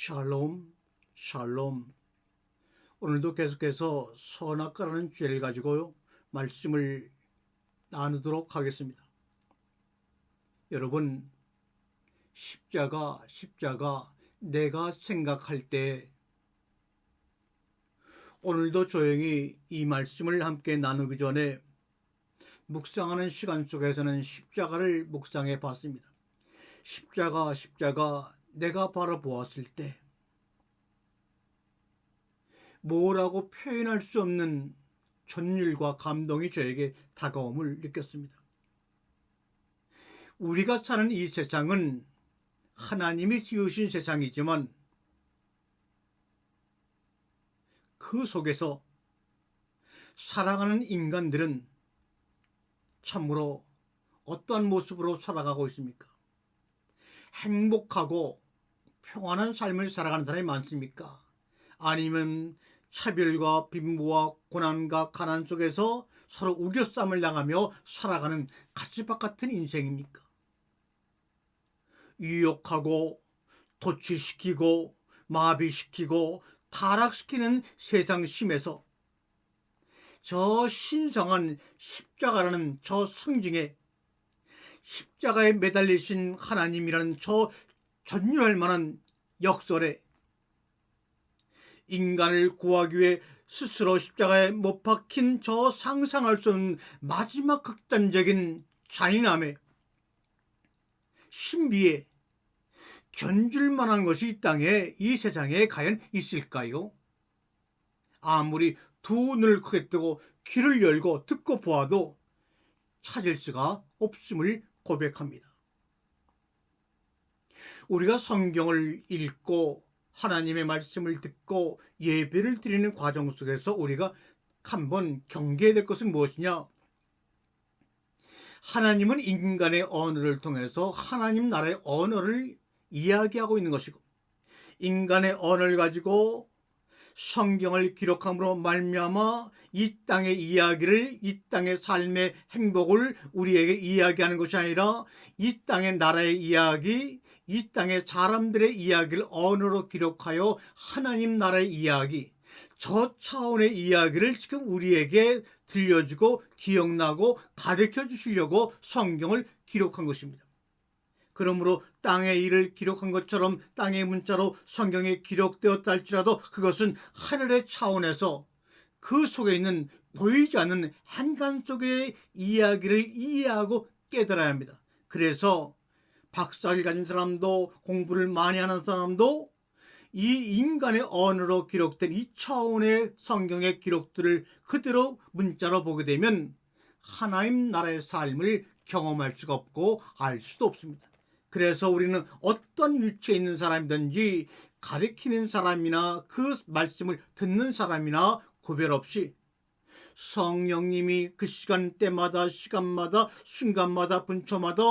샬롬, 샬롬. 오늘도 계속해서 선악과라는 주제를 가지고 말씀을 나누도록 하겠습니다. 여러분, 십자가 내가 생각할 때 오늘도 조용히 이 말씀을 함께 나누기 전에 묵상하는 시간 속에서는 십자가를 묵상해 봤습니다. 십자가 내가 바라보았을 때 뭐라고 표현할 수 없는 전율과 감동이 저에게 다가옴을 느꼈습니다. 우리가 사는 이 세상은 하나님이 지으신 세상이지만 그 속에서 살아가는 인간들은 참으로 어떠한 모습으로 살아가고 있습니까? 행복하고 평안한 삶을 살아가는 사람이 많습니까? 아니면 차별과 빈부와 고난과 가난 속에서 서로 우겨싸움을 당하며 살아가는 가시밭 같은 인생입니까? 유혹하고 도취시키고 마비시키고 타락시키는 세상 심에서 저 신성한 십자가라는 저 상징에 십자가에 매달리신 하나님이라는 저 전율할 만한 역설에 인간을 구하기 위해 스스로 십자가에 못 박힌 저 상상할 수 없는 마지막 극단적인 잔인함에 신비에 견줄 만한 것이 이 땅에, 이 세상에 과연 있을까요? 아무리 두 눈을 크게 뜨고 귀를 열고 듣고 보아도 찾을 수가 없음을 고백합니다. 우리가 성경을 읽고 하나님의 말씀을 듣고 예배를 드리는 과정 속에서 우리가 한번 경계해야 될 것은 무엇이냐? 하나님은 인간의 언어를 통해서 하나님 나라의 언어를 이야기하고 있는 것이고, 인간의 언어를 가지고 성경을 기록함으로 말미암아 이 땅의 이야기를, 이 땅의 삶의 행복을 우리에게 이야기하는 것이 아니라 이 땅의 나라의 이야기, 이 땅의 사람들의 이야기를 언어로 기록하여 하나님 나라의 이야기, 저 차원의 이야기를 지금 우리에게 들려주고 기억나고 가르쳐 주시려고 성경을 기록한 것입니다. 그러므로 땅의 일을 기록한 것처럼 땅의 문자로 성경에 기록되었다 할지라도 그것은 하늘의 차원에서 그 속에 있는 보이지 않는 한간 속의 이야기를 이해하고 깨달아야 합니다. 그래서 박사를 가진 사람도 공부를 많이 하는 사람도 이 인간의 언어로 기록된 이 차원의 성경의 기록들을 그대로 문자로 보게 되면 하나님 나라의 삶을 경험할 수가 없고 알 수도 없습니다. 그래서 우리는 어떤 위치에 있는 사람이든지 가르치는 사람이나 그 말씀을 듣는 사람이나 구별 없이 성령님이 그 시간대마다 시간마다 순간마다 분초마다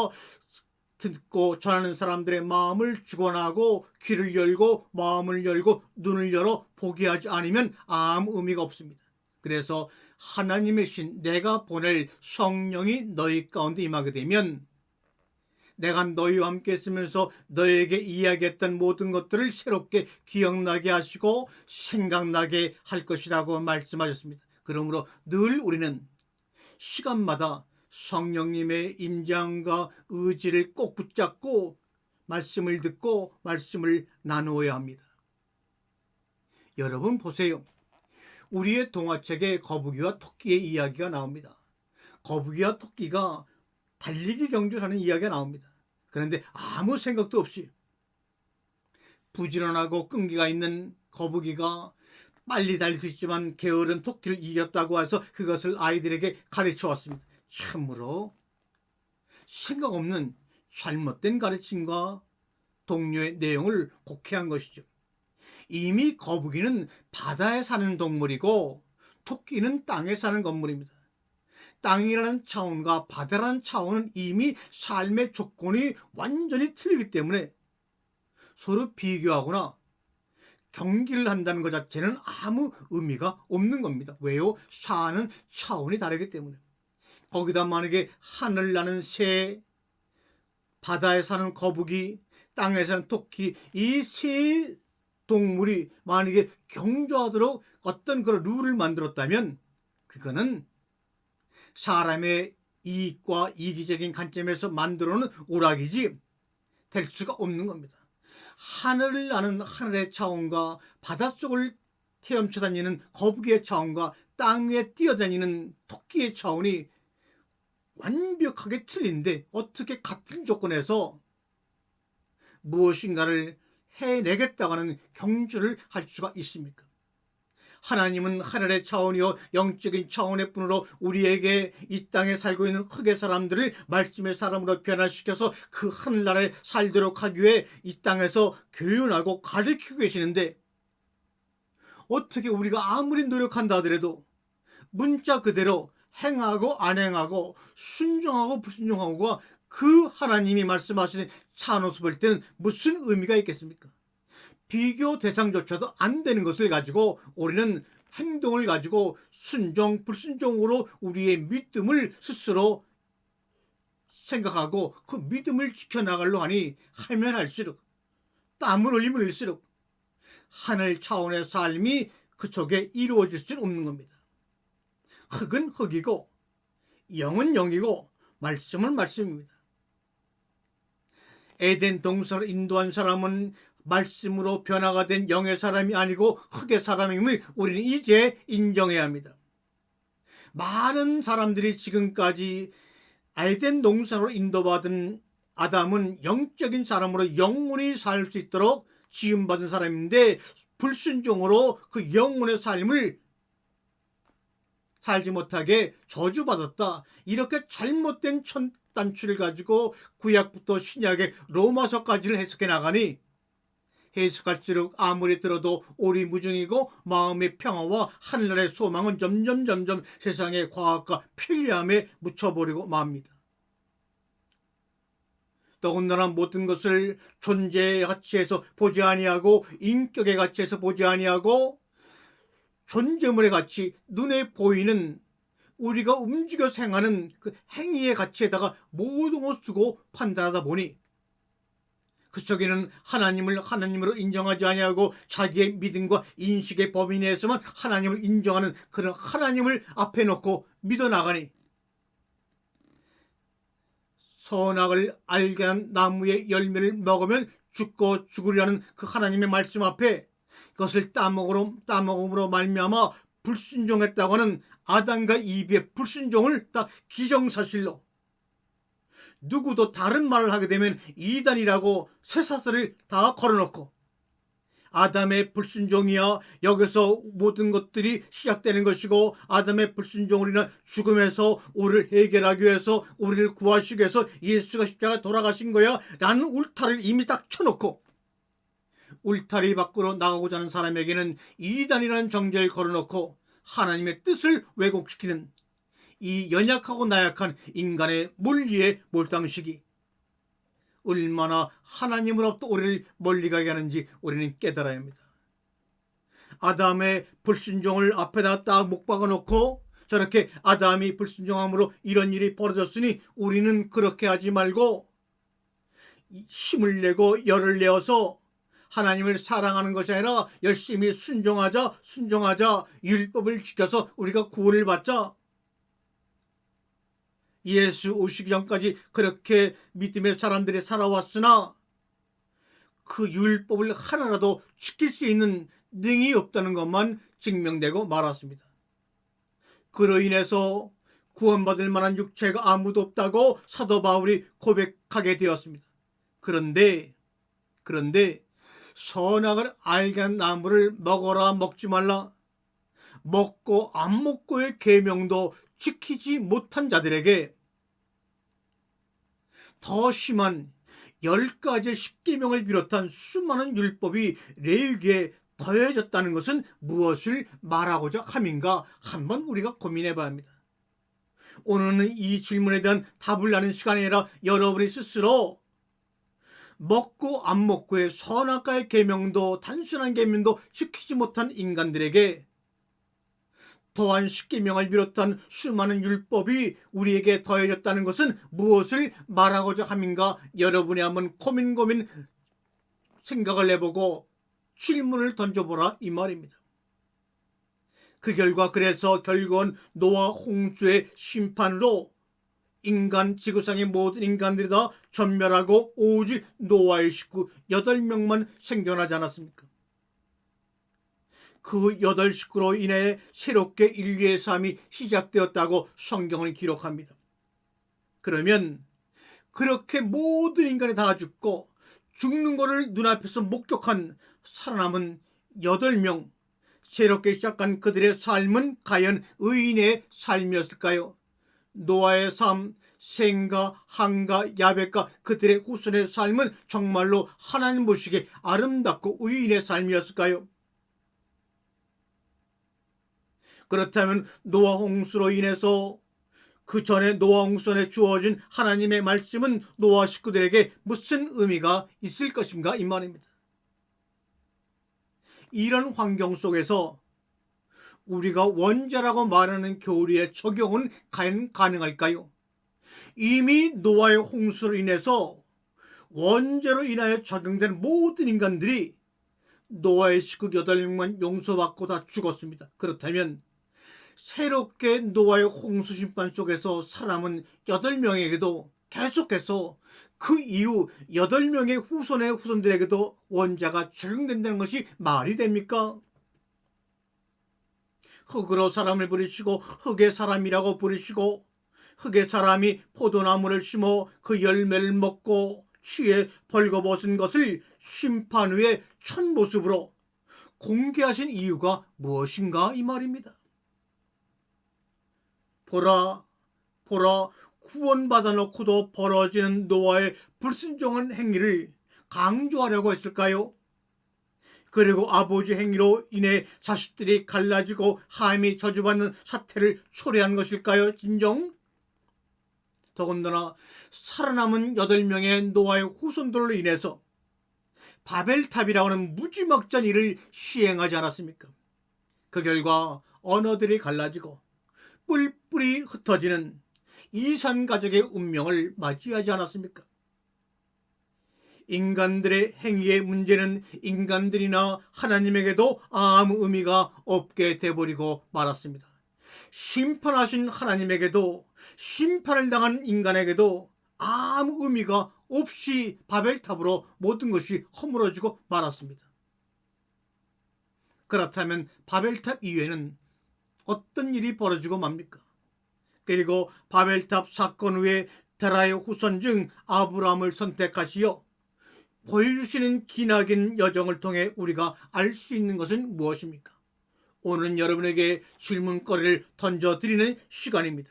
듣고 전하는 사람들의 마음을 주관하고 귀를 열고 마음을 열고 눈을 열어 보게 하지 않으면 아무 의미가 없습니다. 그래서 하나님의 신 내가 보낼 성령이 너희 가운데 임하게 되면 내가 너희와 함께 있으면서 너에게 이야기했던 모든 것들을 새롭게 기억나게 하시고 생각나게 할 것이라고 말씀하셨습니다. 그러므로 늘 우리는 시간마다 성령님의 임장과 의지를 꼭 붙잡고 말씀을 듣고 말씀을 나누어야 합니다. 여러분 보세요. 우리의 동화책에 거북이와 토끼의 이야기가 나옵니다. 거북이와 토끼가 달리기 경주하는 이야기가 나옵니다. 그런데 아무 생각도 없이 부지런하고 끈기가 있는 거북이가 빨리 달릴 수 있지만 게으른 토끼를 이겼다고 해서 그것을 아이들에게 가르쳐 왔습니다. 참으로 생각 없는 잘못된 가르침과 동료의 내용을 곡해한 것이죠. 이미 거북이는 바다에 사는 동물이고 토끼는 땅에 사는 건물입니다. 땅이라는 차원과 바다라는 차원은 이미 삶의 조건이 완전히 틀리기 때문에 서로 비교하거나 경기를 한다는 것 자체는 아무 의미가 없는 겁니다. 왜요? 사는 차원이 다르기 때문에. 거기다 만약에 하늘 나는 새, 바다에 사는 거북이, 땅에 사는 토끼, 이 세 동물이 만약에 경주하도록 어떤 그런 룰을 만들었다면 그거는 사람의 이익과 이기적인 관점에서 만들어 놓은 오락이지 될 수가 없는 겁니다. 하늘을 나는 하늘의 차원과 바닷속을 헤엄쳐 다니는 거북이의 차원과 땅 위에 뛰어다니는 토끼의 차원이 완벽하게 틀린데 어떻게 같은 조건에서 무엇인가를 해내겠다고 하는 경주를 할 수가 있습니까? 하나님은 하늘의 차원이요 영적인 차원의 분으로 우리에게 이 땅에 살고 있는 흙의 사람들을 말씀의 사람으로 변화시켜서 그 하늘나라에 살도록 하기 위해 이 땅에서 교훈하고 가르치고 계시는데, 어떻게 우리가 아무리 노력한다 하더라도 문자 그대로 행하고 안 행하고 순종하고 불순종하고가 그 하나님이 말씀하시는 차노수 볼 때는 무슨 의미가 있겠습니까? 비교 대상조차도 안 되는 것을 가지고 우리는 행동을 가지고 순종 불순종으로 우리의 믿음을 스스로 생각하고 그 믿음을 지켜나가려 하니 하면 할수록 땀을 흘리면 흘릴수록 하늘 차원의 삶이 그 속에 이루어질 수는 없는 겁니다. 흙은 흙이고 영은 영이고 말씀은 말씀입니다. 에덴 동산을 인도한 사람은 말씀으로 변화가 된 영의 사람이 아니고 흙의 사람임을 우리는 이제 인정해야 합니다. 많은 사람들이 지금까지 에덴 동산으로 인도받은 아담은 영적인 사람으로 영원히 살 수 있도록 지음받은 사람인데 불순종으로 그 영혼의 삶을 살지 못하게 저주받았다. 이렇게 잘못된 단추를 가지고 구약부터 신약의 로마서까지를 해석해 나가니 해석할수록 아무리 들어도 오리무중이고 마음의 평화와 하늘나라의 소망은 점점 세상의 과학과 편리함에 묻혀버리고 맙니다. 더군다나 모든 것을 존재의 가치에서 보지 아니하고 인격의 가치에서 보지 아니하고 존재물의 가치, 눈에 보이는 우리가 움직여서 행하는 그 행위의 가치에다가 모든 것을 쓰고 판단하다 보니 그 속에는 하나님을 하나님으로 인정하지 아니하고 자기의 믿음과 인식의 범위 내에서만 하나님을 인정하는 그런 하나님을 앞에 놓고 믿어나가니 선악을 알게 한 나무의 열매를 먹으면 죽고 죽으리라는 그 하나님의 말씀 앞에 그것을 따먹음으로 말미암아 불순종했다고 하는 아담과 이브의 불순종을 다 기정사실로, 누구도 다른 말을 하게 되면 이단이라고 쇠사슬을 다 걸어놓고 아담의 불순종이야 여기서 모든 것들이 시작되는 것이고 아담의 불순종으로 인한 죽음에서 우리를 해결하기 위해서 우리를 구하시기 위해서 예수가 십자가에 돌아가신 거야 라는 울타리를 이미 딱 쳐놓고 울타리 밖으로 나가고자 하는 사람에게는 이단이라는 정죄를 걸어놓고 하나님의 뜻을 왜곡시키는 이 연약하고 나약한 인간의 물리의 몰당식이 얼마나 하나님으로부터 우리를 멀리 가게 하는지 우리는 깨달아야 합니다. 아담의 불순종을 앞에다 딱 못 박아놓고 저렇게 아담이 불순종함으로 이런 일이 벌어졌으니 우리는 그렇게 하지 말고 힘을 내고 열을 내어서 하나님을 사랑하는 것이 아니라 열심히 순종하자 율법을 지켜서 우리가 구원을 받자. 예수 오시기 전까지 그렇게 믿음의 사람들이 살아왔으나 그 율법을 하나라도 지킬 수 있는 능이 없다는 것만 증명되고 말았습니다. 그로 인해서 구원받을 만한 육체가 아무도 없다고 사도 바울이 고백하게 되었습니다. 그런데 선악을 알게 한 나무를 먹어라 먹지 말라, 먹고 안 먹고의 계명도 지키지 못한 자들에게 더 심한 10가지 십계명을 비롯한 수많은 율법이 레위기에 더해졌다는 것은 무엇을 말하고자 함인가 한번 우리가 고민해 봐야 합니다. 오늘은 이 질문에 대한 답을 나는 시간이 아니라 여러분이 스스로 먹고 안 먹고의 선악과의 계명도 단순한 계명도 지키지 못한 인간들에게 더한 십계명을 비롯한 수많은 율법이 우리에게 더해졌다는 것은 무엇을 말하고자 함인가 여러분이 한번 고민 생각을 해보고 질문을 던져보라 이 말입니다. 그 결과 그래서 결국은 노아 홍수의 심판으로 지구상의 모든 인간들이 다 전멸하고 오직 노아의 식구 8명만 생존하지 않았습니까? 그 8식구로 인해 새롭게 인류의 삶이 시작되었다고 성경은 기록합니다. 그러면 그렇게 모든 인간이 다 죽고 죽는 것을 눈앞에서 목격한 살아남은 8명, 새롭게 시작한 그들의 삶은 과연 의인의 삶이었을까요? 노아의 삶, 셈과 함과 야벳과 그들의 후손의 삶은 정말로 하나님 보시기에 아름답고 의인의 삶이었을까요? 그렇다면 노아 홍수로 인해서 그 전에 노아 홍수에 주어진 하나님의 말씀은 노아 식구들에게 무슨 의미가 있을 것인가 이 말입니다. 이런 환경 속에서 우리가 원죄라고 말하는 교리의 적용은 과연 가능할까요? 이미 노아의 홍수로 인해서 원죄로 인하여 적용된 모든 인간들이 노아의 식구 8명만 용서받고 다 죽었습니다. 그렇다면 새롭게 노아의 홍수 심판 속에서 살아남은 8명에게도 계속해서 그 이후 8명의 후손의 후손들에게도 원죄가 적용된다는 것이 말이 됩니까? 흙으로 사람을 부르시고 흙의 사람이라고 부르시고 흙의 사람이 포도나무를 심어 그 열매를 먹고 취해 벌거벗은 것을 심판 후에 첫 모습으로 공개하신 이유가 무엇인가 이 말입니다. 보라 구원받아 놓고도 벌어지는 노아의 불순종한 행위를 강조하려고 했을까요? 그리고 아버지 행위로 인해 자식들이 갈라지고 함이 저주받는 사태를 초래한 것일까요? 진정? 더군다나 살아남은 8명의 노아의 후손들로 인해서 바벨탑이라고 하는 무지막지한 일을 시행하지 않았습니까? 그 결과 언어들이 갈라지고 뿔뿔이 흩어지는 이산 가족의 운명을 맞이하지 않았습니까? 인간들의 행위의 문제는 인간들이나 하나님에게도 아무 의미가 없게 돼버리고 말았습니다. 심판하신 하나님에게도 심판을 당한 인간에게도 아무 의미가 없이 바벨탑으로 모든 것이 허물어지고 말았습니다. 그렇다면 바벨탑 이후에는 어떤 일이 벌어지고 맙니까? 그리고 바벨탑 사건 후에 데라의 후손 중 아브라함을 선택하시어 보여주시는 기나긴 여정을 통해 우리가 알 수 있는 것은 무엇입니까? 오늘은 여러분에게 질문거리를 던져드리는 시간입니다.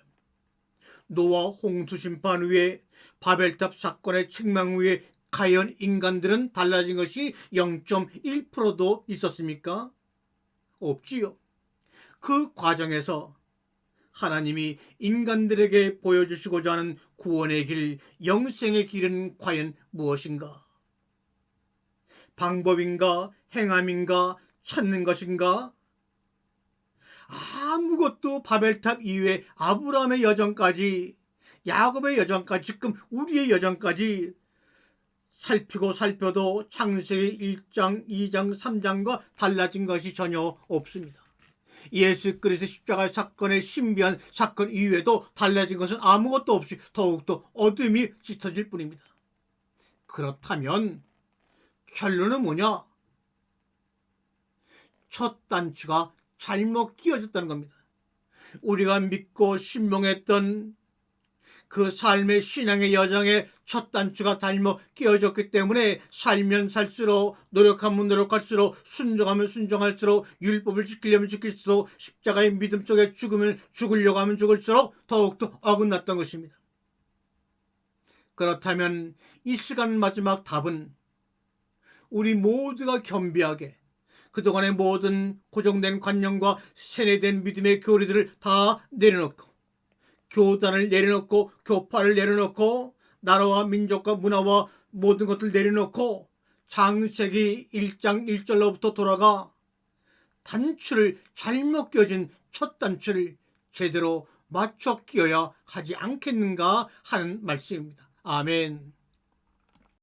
노아 홍수 심판 후에 바벨탑 사건의 책망 후에 과연 인간들은 달라진 것이 0.1%도 있었습니까? 없지요. 그 과정에서 하나님이 인간들에게 보여주시고자 하는 구원의 길, 영생의 길은 과연 무엇인가? 방법인가? 행함인가? 찾는 것인가? 아무것도 바벨탑 이후에 아브라함의 여정까지, 야곱의 여정까지, 지금 우리의 여정까지 살피고 살펴도 창세기 1장, 2장, 3장과 달라진 것이 전혀 없습니다. 예수 그리스도 십자가 사건의 신비한 사건 이후에도 달라진 것은 아무것도 없이 더욱더 어둠이 짙어질 뿐입니다. 그렇다면 결론은 뭐냐? 첫 단추가 잘못 끼워졌다는 겁니다. 우리가 믿고 신봉했던 그 삶의 신앙의 여정에 첫 단추가 잘못 끼워졌기 때문에 살면 살수록, 노력하면 노력할수록, 순종하면 순종할수록, 율법을 지키려면 지킬수록, 십자가의 믿음 속에 죽으려고 하면 죽을수록 더욱더 어긋났던 것입니다. 그렇다면 이 시간 마지막 답은 우리 모두가 겸비하게 그동안의 모든 고정된 관념과 세뇌된 믿음의 교리들을 다 내려놓고, 교단을 내려놓고, 교파를 내려놓고, 나라와 민족과 문화와 모든 것들 내려놓고 창세기 1장 1절로부터 돌아가 단추를 잘못 끼워진 첫 단추를 제대로 맞춰 끼워야 하지 않겠는가 하는 말씀입니다. 아멘.